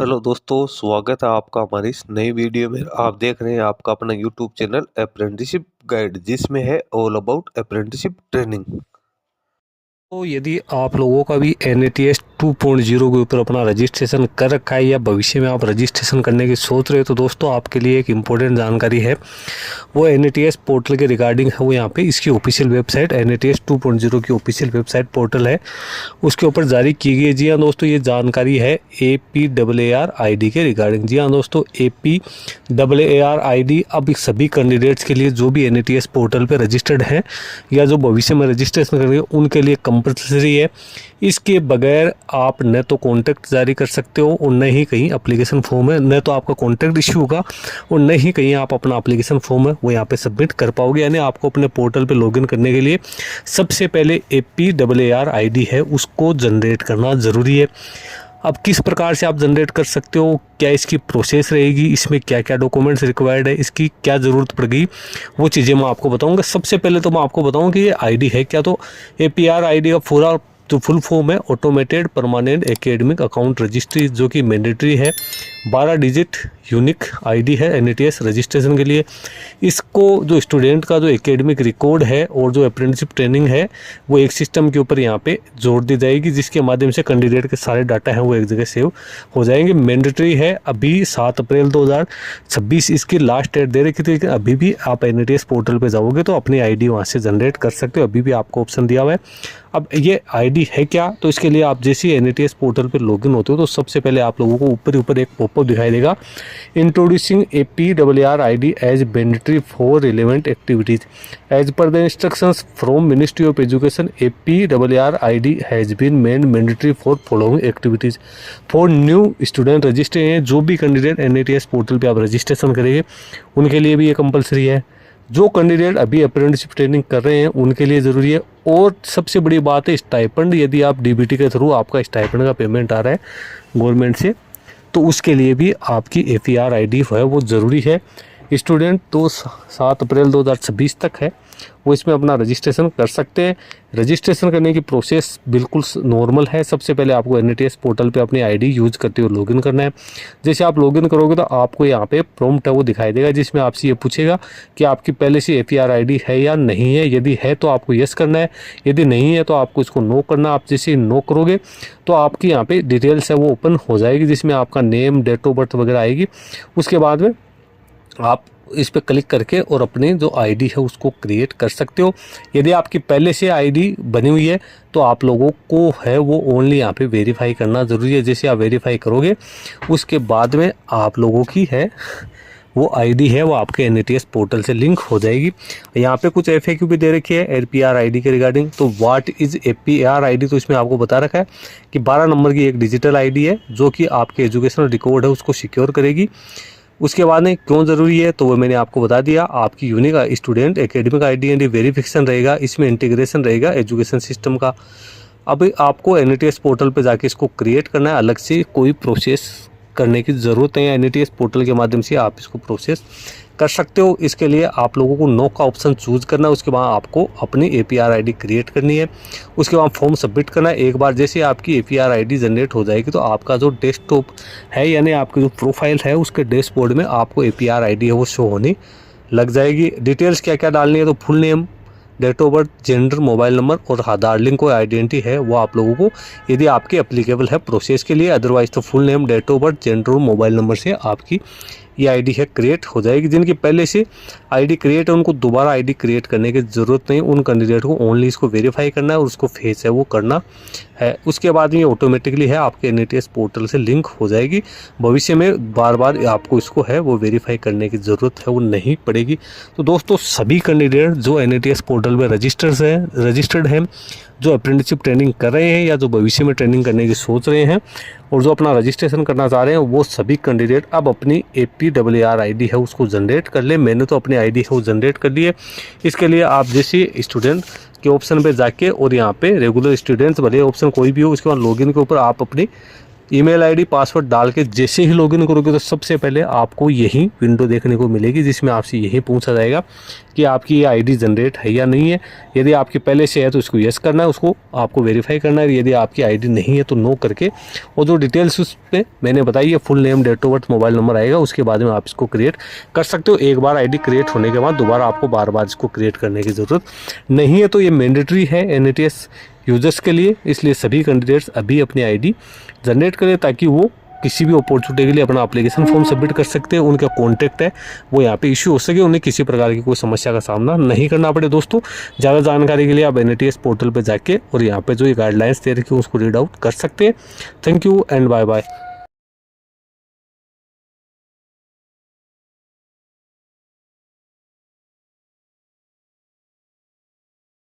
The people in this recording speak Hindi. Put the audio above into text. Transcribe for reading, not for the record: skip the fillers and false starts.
हेलो दोस्तों, स्वागत है आपका हमारी इस नई वीडियो में। आप देख रहे हैं आपका अपना यूट्यूब चैनल अप्रेंटिसशिप गाइड, जिसमें है ऑल अबाउट अप्रेंटिसशिप ट्रेनिंग। तो यदि आप लोगों का भी NATS 2.0 के ऊपर अपना रजिस्ट्रेशन कर रखा है या भविष्य में आप रजिस्ट्रेशन करने की सोच रहे हो, तो दोस्तों आपके लिए एक इम्पोर्टेंट जानकारी है। वो NATS पोर्टल के रिगार्डिंग है। वो यहाँ पे इसकी ऑफिशियल वेबसाइट NATS 2.0 की ऑफिशियल वेबसाइट पोर्टल है, उसके ऊपर जारी की गई। जी हाँ दोस्तों, ये जानकारी है APAAR-ID के रिगार्डिंग। जी हाँ दोस्तों, APAAR-ID अब सभी कैंडिडेट्स के लिए जो भी NATS पोर्टल पे रजिस्टर्ड हैं या जो भविष्य में रजिस्ट्रेशन करेंगे उनके लिए कंपल्सरी है। इसके बगैर आप न तो कॉन्ट्रैक्ट जारी कर सकते हो और न ही कहीं एप्लीकेशन फॉर्म है, न तो आपका कॉन्ट्रैक्ट इश्यू होगा और न ही कहीं आप अपना एप्लीकेशन फॉर्म है वो यहाँ पे सबमिट कर पाओगे। यानी आपको अपने पोर्टल पे लॉगिन करने के लिए सबसे पहले APAAR-ID है उसको जनरेट करना ज़रूरी है। अब किस प्रकार से आप जनरेट कर सकते हो, क्या इसकी प्रोसेस रहेगी, इसमें क्या क्या डॉक्यूमेंट्स रिक्वायर्ड है, इसकी क्या ज़रूरत पड़ेगी, वो चीज़ें मैं आपको बताऊंगा। सबसे पहले तो मैं आपको बताऊं कि ये आईडी है क्या। तो APAAR-ID का पूरा जो फुल फॉर्म है automated permanent academic account registry, जो कि मैंडेटरी है। 12 डिजिट यूनिक आईडी है NATS रजिस्ट्रेशन के लिए। इसको जो स्टूडेंट का जो एकेडमिक रिकॉर्ड है और जो अप्रेंटिसशिप ट्रेनिंग है वो एक सिस्टम के ऊपर यहाँ पे जोड़ दी जाएगी, जिसके माध्यम से कैंडिडेट के सारे डाटा हैं वो एक जगह सेव हो जाएंगे। मैंडेटरी है। अभी 7 अप्रैल 2026 इसकी लास्ट डेट दे रखी थी, लेकिन अभी भी आप NATS पोर्टल पर जाओगे तो अपनी आईडी वहाँ से जनरेट कर सकते हो। अभी भी आपको ऑप्शन दिया हुआ है। अब ये आईडी है क्या, तो इसके लिए आप जैसे ही NATS पोर्टल पर लॉगिन होते हो तो सबसे पहले आप लोगों को ऊपर एक पॉपअप दिखाई देगा, introducing APAAR-ID as mandatory for relevant activities as per the instructions from ministry of education. APAAR-ID has been made mandatory for following activities for new student registered हैं। जो भी कैंडिडेट NATS पोर्टल पे आप रजिस्ट्रेशन करेंगे उनके लिए भी ये कंपलसरी है। जो कैंडिडेट अभी अप्रेंटिसशिप ट्रेनिंग कर रहे हैं उनके लिए ज़रूरी है। और सबसे बड़ी बात है स्टाइपेंड, यदि आप DBT के थ्रू आपका स्टाइपेंड का पेमेंट आ रहा है गवर्नमेंट से, तो उसके लिए भी आपकी APAAR-ID है वो ज़रूरी है। स्टूडेंट तो 7 अप्रैल 2026 तक है, वो इसमें अपना रजिस्ट्रेशन कर सकते हैं। रजिस्ट्रेशन करने की प्रोसेस बिल्कुल नॉर्मल है। सबसे पहले आपको NATS पोर्टल पे अपनी आईडी यूज करते हुए लॉगिन करना है। जैसे आप लॉगिन करोगे तो आपको यहाँ पे प्रॉम्प्ट है वो दिखाई देगा, जिसमें आपसे ये पूछेगा कि आपकी पहले से APAAR-ID है या नहीं है। यदि है तो आपको यस करना है, यदि नहीं है तो आपको इसको नो करना। आप जैसे नो करोगे तो आपकी यहाँ पे डिटेल्स है वो ओपन हो जाएगी, जिसमें आपका नेम, डेट ऑफ बर्थ वगैरह आएगी। उसके बाद में आप इस पर क्लिक करके और अपनी जो आईडी है उसको क्रिएट कर सकते हो। यदि आपकी पहले से आईडी बनी हुई है तो आप लोगों को है वो ओनली यहाँ पे वेरीफाई करना ज़रूरी है। जैसे आप वेरीफाई करोगे उसके बाद में आप लोगों की है वो आईडी है वो आपके NATS पोर्टल से लिंक हो जाएगी। यहाँ पे कुछ FAQ भी दे रखी है APAAR-ID के रिगार्डिंग। तो व्हाट इज़ APAAR-ID, तो इसमें आपको बता रखा है कि 12 नंबर की एक डिजिटल आईडी है जो कि आपके एजुकेशनल रिकॉर्ड है उसको सिक्योर करेगी। उसके बाद में क्यों ज़रूरी है तो वो मैंने आपको बता दिया। आपकी unique student academic ID and verification रहेगा, इसमें इंटीग्रेशन रहेगा एजुकेशन सिस्टम का। अब आपको NATS पोर्टल पे जाके इसको क्रिएट करना है, अलग से कोई प्रोसेस करने की ज़रूरत नहीं है। NATS पोर्टल के माध्यम से आप इसको प्रोसेस कर सकते हो। इसके लिए आप लोगों को नो का ऑप्शन चूज़ करना है। उसके बाद आपको अपनी APAAR-ID क्रिएट करनी है। उसके बाद फॉर्म सबमिट करना है। एक बार जैसे आपकी APAAR-ID जनरेट हो जाएगी तो आपका जो डेस्कटॉप है यानी आपकी जो प्रोफाइल है उसके डैशबोर्ड में आपको APAAR-ID है वो शो होने लग जाएगी। डिटेल्स क्या क्या डालनी है तो full name, date of birth, gender, mobile number और आधार लिंक कोई आइडेंटिटी है वो आप लोगों को यदि आपके एप्लीकेबल है प्रोसेस के लिए। अदरवाइज तो full name, date of birth, gender और मोबाइल नंबर से आपकी ये आईडी है क्रिएट हो जाएगी। जिनकी पहले से आईडी क्रिएट है उनको दोबारा आईडी क्रिएट करने की ज़रूरत नहीं। उन कैंडिडेट को ओनली इसको वेरीफाई करना है और उसको फेस है वो करना है। उसके बाद ये ऑटोमेटिकली है आपके NATS पोर्टल से लिंक हो जाएगी। भविष्य में बार बार आपको इसको है वो वेरीफाई करने की ज़रूरत है वो नहीं पड़ेगी। तो दोस्तों सभी कैंडिडेट जो NATS पोर्टल पर रजिस्टर्ड हैं, जो अप्रेंटिसशिप ट्रेनिंग कर रहे हैं या जो भविष्य में ट्रेनिंग करने की सोच रहे हैं और जो अपना रजिस्ट्रेशन करना चाह रहे हैं, वो सभी कैंडिडेट अब अपनी APAAR-ID है उसको जनरेट कर ले। मैंने तो अपनी आईडी है वो जनरेट कर ली है। इसके लिए आप जैसे स्टूडेंट के ऑप्शन पे जाके और यहाँ पे रेगुलर स्टूडेंट्स भले ऑप्शन कोई भी हो, उसके बाद लॉगिन के ऊपर आप अपनी ईमेल आईडी पासवर्ड डाल के जैसे ही लॉगिन करोगे तो सबसे पहले आपको यही विंडो देखने को मिलेगी, जिसमें आपसे यही पूछा जाएगा कि आपकी ये आईडी जनरेट है या नहीं है। यदि आपकी पहले से है तो इसको यस करना है, उसको आपको वेरीफाई करना है। यदि आपकी आईडी नहीं है तो नो करके, और जो डिटेल्स उस पर मैंने बताई है, full name, date of birth, mobile number आएगा, उसके बाद में आप इसको क्रिएट कर सकते हो। एक बार आईडी क्रिएट होने के बाद दोबारा आपको बार बार इसको क्रिएट करने की ज़रूरत नहीं है। तो ये मैंडेटरी है NATS यूजर्स के लिए, इसलिए सभी कैंडिडेट्स अभी अपनी आईडी जनरेट करें ताकि वो किसी भी अपॉर्चुनिटी के लिए अपना एप्लीकेशन फॉर्म सबमिट कर सकते हैं। उनका कॉन्टैक्ट है वो यहाँ पे इश्यू हो सके, उन्हें किसी प्रकार की कोई समस्या का सामना नहीं करना पड़े। दोस्तों, ज़्यादा जानकारी के लिए आप NATS पोर्टल पर जाके और यहाँ पे जो ये गाइडलाइंस दे रखी है उसको रीड आउट कर सकते हैं। Thank you and bye bye.